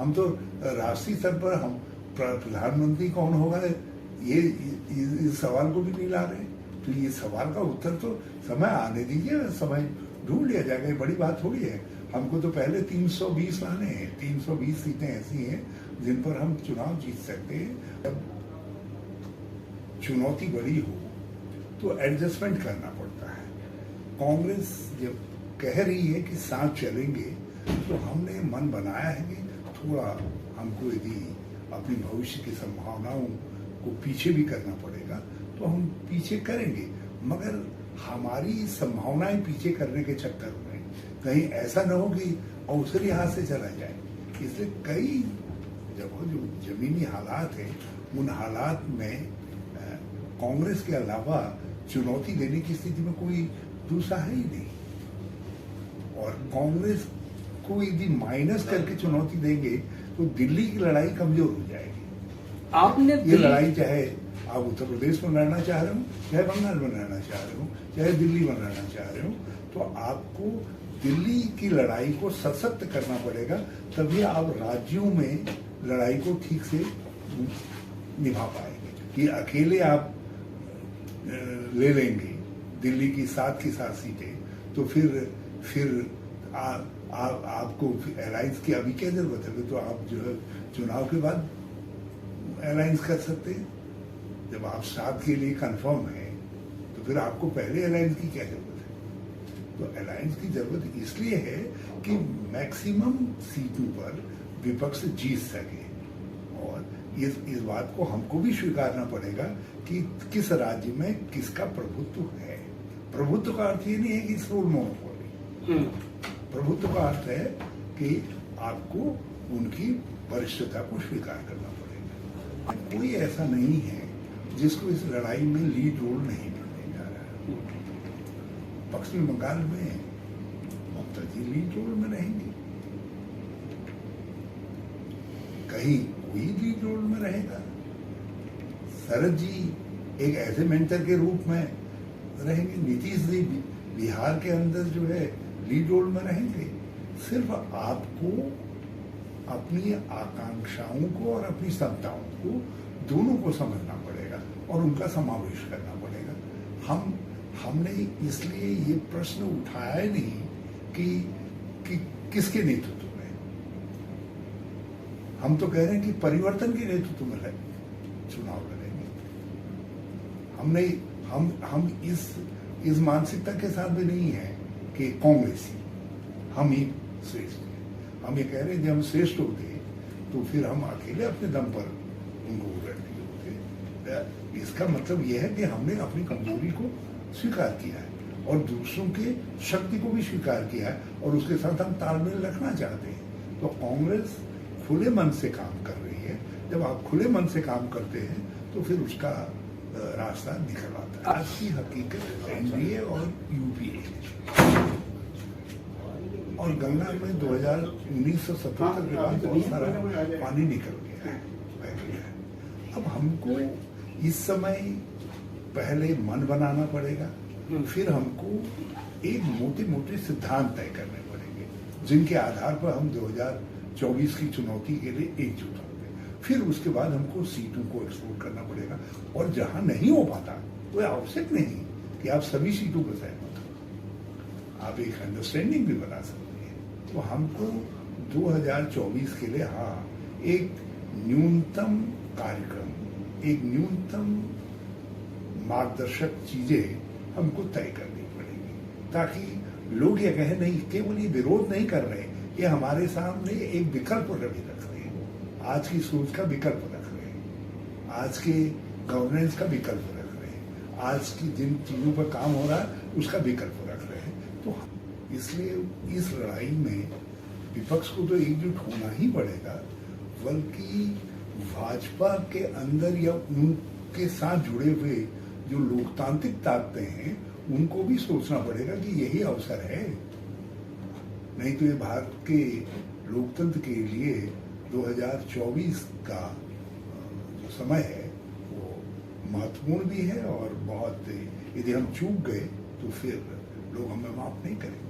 हम तो राष्ट्रीय स्तर पर हम प्रधानमंत्री कौन होगा ये इस सवाल को भी नहीं ला रहे। तो ये सवाल का उत्तर तो समय आने दीजिए, समय ढूंढ लिया जाएगा। ये बड़ी बात थोड़ी है। हमको तो पहले 320 लाने हैं। 320 सीटें ऐसी हैं जिन पर हम चुनाव जीत सकते हैं। जब चुनौती बड़ी हो तो एडजस्टमेंट करना पड़ता है। कांग्रेस जब कह रही है कि साथ चलेंगे, तो हमने मन बनाया है कि थोड़ा हमको यदि अपनी भविष्य की संभावनाओं को पीछे भी करना पड़ेगा तो हम पीछे करेंगे, मगर हमारी संभावनाएं पीछे करने के चक्कर में कहीं ऐसा न हो कि अवसर यहाँ से चला जाए। इसलिए कई जगह जो जमीनी हालात है, उन हालात में कांग्रेस के अलावा चुनौती देने की स्थिति में कोई दूसरा है ही नहीं। और कांग्रेस को यदि माइनस करके चुनौती देंगे तो दिल्ली की लड़ाई कमजोर हो जाएगी। आपने ये लड़ाई चाहे आप उत्तर प्रदेश में लड़ना चाह रहे हो, चाहे बंगाल में लड़ना चाह रहे हो, चाहे दिल्ली में लड़ना चाह रहे हो, तो आपको दिल्ली की लड़ाई को सशक्त करना पड़ेगा। तभी आप राज्यों में लड़ाई को ठीक से निभा पाएंगे। कि अकेले आप ले लेंगे दिल्ली की 7 सीटें, तो फिर आपको अलायंस की अभी क्या जरूरत है? तो आप जो है चुनाव के बाद अलायंस कर सकते हैं। जब आप 7 के लिए कंफर्म है तो फिर आपको पहले अलायंस की क्या जरूरत है? तो अलायंस की जरूरत इसलिए है कि मैक्सिमम सीटों पर विपक्ष जीत सके। और इस बात को हमको भी स्वीकारना पड़ेगा कि किस राज्य में किसका प्रभुत्व है। प्रभुत्व का अर्थ ये नहीं है कि रूल मोनोपोली। प्रभुत्व का अर्थ है कि आपको उनकी वरिष्ठता को स्वीकार करना पड़ेगा। कोई ऐसा नहीं है जिसको इस लड़ाई में लीड रोल नहीं मिलने जा रहा है। पश्चिम बंगाल में ममता जी लीड रोल में रहेंगी, कहीं कोई लीड रोल में रहेगा, शरद जी एक ऐसे मेंटर के रूप में रहेंगे, नीतीश जी बिहार के अंदर जो है लीड रोल में रहेंगे। सिर्फ आपको अपनी आकांक्षाओं को और अपनी क्षमताओं को दोनों को समझना पड़ेगा और उनका समावेश करना पड़ेगा। हमने इसलिए ये प्रश्न उठाया नहीं कि किसके नेतृत्व में। हम तो कह रहे हैं कि परिवर्तन के नेतृत्व में चुनाव लड़ेंगे। हम इस मानसिकता के साथ भी नहीं है कि कांग्रेसी हम ही श्रेष्ठ हैं। हम ये कह रहे हैं कि हम श्रेष्ठ होते तो फिर हम अकेले अपने दम पर उनको उड़ने होते। इसका मतलब यह है कि हमने अपनी कमजोरी को स्वीकार किया है और दूसरों के शक्ति को भी स्वीकार किया है और उसके साथ हम तालमेल रखना चाहते हैं। तो कांग्रेस खुले मन से काम कर रही है। जब आप खुले मन से काम करते हैं तो फिर उसका रास्ता निकल आता है। आज की हकीकत एनडीए और यूपीए और गंगा में 1977 के बाद बहुत सारा पानी निकल गया है। अब हमको इस समय पहले मन बनाना पड़ेगा, फिर हमको एक मोटे सिद्धांत तय करने पड़ेंगे जिनके आधार पर हम 2024 की चुनौती के लिए एकजुट होंगे। फिर उसके बाद हमको सीटों को एक्सप्लोर करना पड़ेगा और जहां नहीं हो पाता कोई आवश्यक नहीं कि आप सभी सीटों पर सहमत हो, आप एक अंडरस्टैंडिंग भी बना सकते हैं। तो हमको 2024 के लिए एक न्यूनतम कार्यक्रम, एक न्यूनतम मार्गदर्शक चीजें हमको तय करनी पड़ेगी ताकि लोग ये कहें नहीं, केवल ये विरोध नहीं कर रहे, ये हमारे सामने एक विकल्प भी रख रहे हैं। आज की सोच का विकल्प रख रहे हैं, आज के गवर्नेंस का विकल्प रख रहे हैं, आज की जिन चीजों पर काम हो रहा है उसका विकल्प रख रहे हैं। तो इसलिए इस लड़ाई में विपक्ष को तो एकजुट होना ही पड़ेगा, बल्कि भाजपा के अंदर या उनके साथ जुड़े हुए जो लोकतांत्रिक ताकतें हैं उनको भी सोचना पड़ेगा कि यही अवसर है। नहीं तो ये भारत के लोकतंत्र के लिए 2024 का जो समय है वो महत्वपूर्ण भी है और बहुत, यदि हम चूक गए तो फिर लोग हमें माफ नहीं करेंगे।